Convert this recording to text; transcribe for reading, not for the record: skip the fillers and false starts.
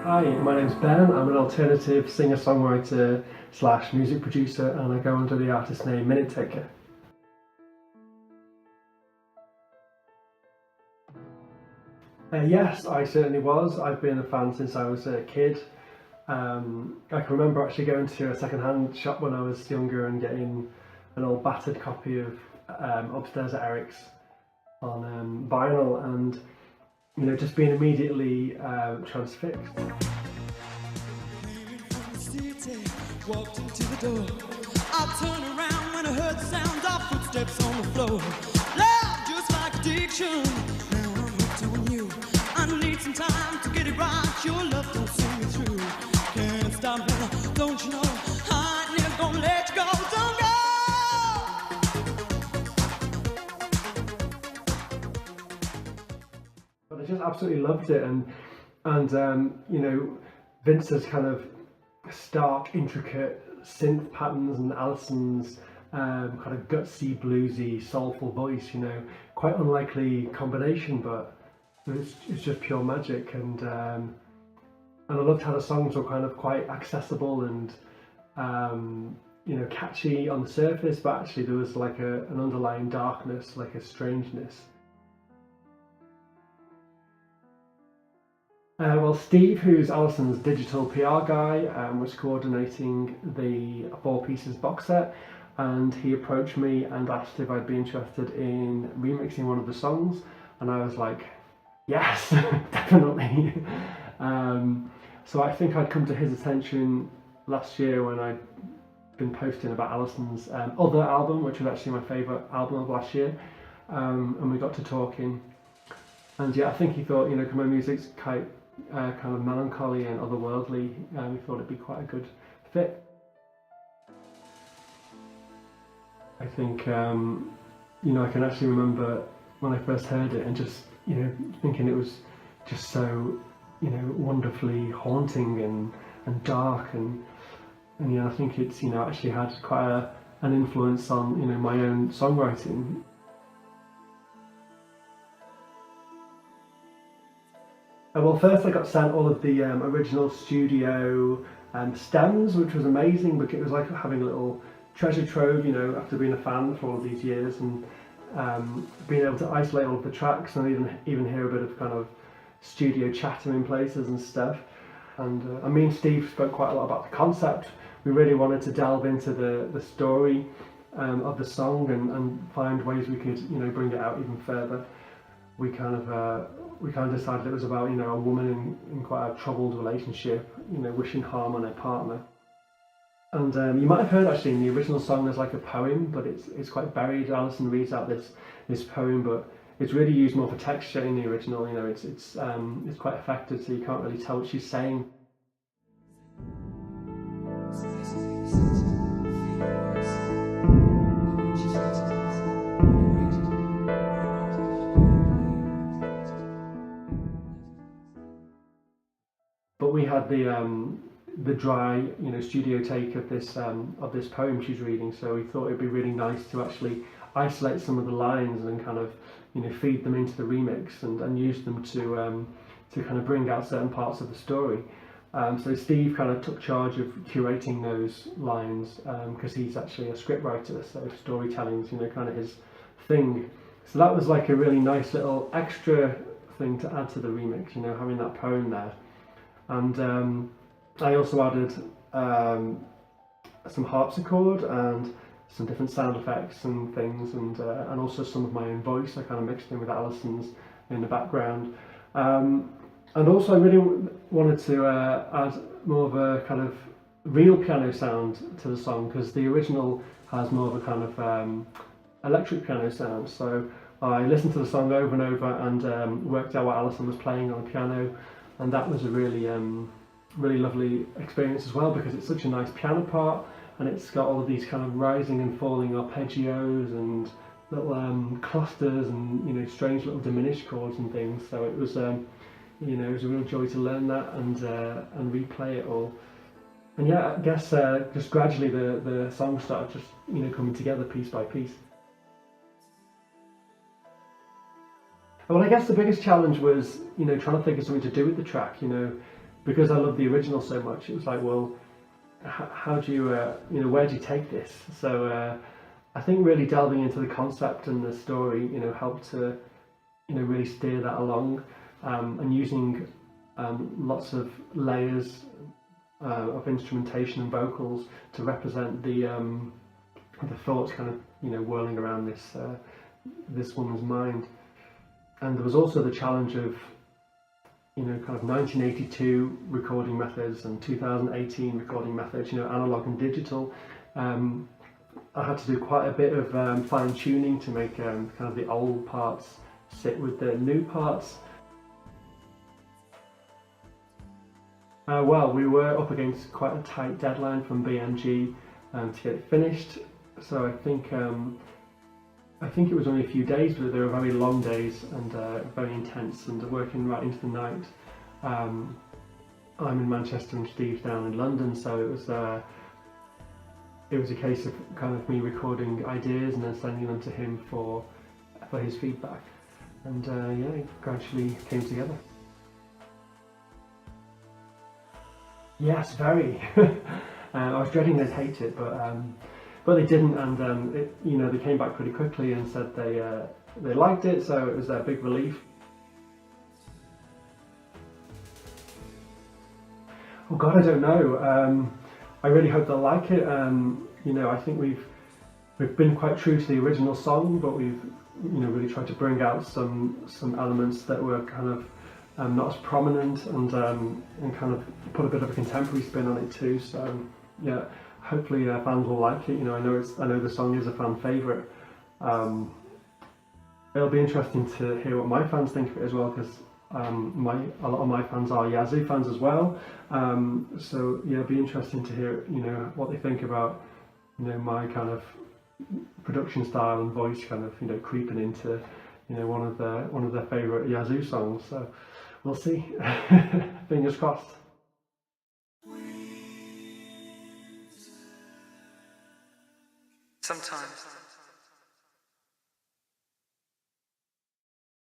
Hi, my name's Ben. I'm an alternative singer-songwriter slash music producer, and I go under the artist name TAKER. Yes, I certainly was. I've been a fan since I was a kid. I can remember actually going to a second-hand shop when I was younger and getting an old battered copy of Upstairs at Eric's on vinyl, and just being immediately transfixed. Walked into the door. I turned around when I heard the sound of footsteps on the floor. Love just like addiction. Now I'm hooked on you. I need some time to get it right. Your love don't see me through. Can't stop now. Don't you know? I ain't never gonna let you go. Don't go. But I just absolutely loved it, and Vince's kind of stark, intricate synth patterns and Alison's kind of gutsy, bluesy, soulful voice, quite unlikely combination, but it's just pure magic. And I loved how the songs were kind of quite accessible and catchy on the surface, but actually there was like an underlying darkness, like a strangeness. Well, Steve, who's Alison's digital PR guy, was coordinating the Four Pieces box set, and he approached me and asked if I'd be interested in remixing one of the songs, and I was like, yes, definitely. So I think I'd come to his attention last year when I'd been posting about Alison's other album, which was actually my favourite album of last year, and we got to talking, and yeah, I think he thought, my music's kind of melancholy and otherworldly, we thought it'd be quite a good fit. I think, I can actually remember when I first heard it and just, thinking it was just so, wonderfully haunting and dark, and I think it's, actually had quite an influence on, my own songwriting. Well, first I got sent all of the original studio stems, which was amazing, because it was like having a little treasure trove, after being a fan for all these years, and being able to isolate all of the tracks and even hear a bit of kind of studio chatter in places and stuff. And me and Steve spoke quite a lot about the concept. We really wanted to delve into the story of the song and find ways we could, bring it out even further. We kind of decided it was about, a woman in quite a troubled relationship, wishing harm on her partner. And you might have heard actually in the original song there's like a poem, but it's quite buried. Alison reads out this poem, but it's really used more for texture in the original. It's quite effective, so you can't really tell what she's saying. But we had the dry, studio take of this poem she's reading, so we thought it'd be really nice to actually isolate some of the lines and kind of, feed them into the remix and use them to kind of bring out certain parts of the story. So Steve kind of took charge of curating those lines, because he's actually a scriptwriter, so storytelling's, kind of his thing. So that was like a really nice little extra thing to add to the remix, having that poem there. And I also added some harpsichord and some different sound effects and things, and also some of my own voice. I kind of mixed in with Alison's in the background. And also I really wanted to add more of a kind of real piano sound to the song, because the original has more of a kind of electric piano sound. So I listened to the song over and over and worked out what Alison was playing on the piano, and that was a really really lovely experience as well, because it's such a nice piano part, and it's got all of these kind of rising and falling arpeggios and little clusters and strange little diminished chords and things. So it was it was a real joy to learn that and replay it all. And yeah, I guess just gradually the song started just coming together piece by piece. Well, I guess the biggest challenge was trying to think of something to do with the track. because I love the original so much, it was like, well, how do you, you know, where do you take this? So I think really delving into the concept and the story, you know, helped to, you know, really steer that along, and using lots of layers of instrumentation and vocals to represent the thoughts kind of, you know, whirling around this woman's mind. And there was also the challenge of, you know, kind of 1982 recording methods and 2018 recording methods, you know, analog and digital. I had to do quite a bit of fine tuning to make kind of the old parts sit with the new parts. Well, we were up against quite a tight deadline from BMG to get it finished. So I think it was only a few days, but they were very long days and very intense, and working right into the night. I'm in Manchester and Steve's down in London, so it was a case of kind of me recording ideas and then sending them to him for his feedback, and yeah, it gradually came together. Yes, very. I was dreading they'd hate it, but they didn't, and you know, they came back pretty quickly and said they liked it, so it was a big relief. Oh God, I don't know. I really hope they'll like it. You know, I think we've been quite true to the original song, but we've, you know, really tried to bring out some elements that were kind of not as prominent, and kind of put a bit of a contemporary spin on it too. So yeah, hopefully fans will like it. You know, I know the song is a fan favourite. It'll be interesting to hear what my fans think of it as well, because a lot of my fans are Yazoo fans as well. So yeah, it'll be interesting to hear, you know, what they think about, you know, my kind of production style and voice kind of, you know, creeping into, you know, one of their favourite Yazoo songs. So we'll see. Fingers crossed. Sometimes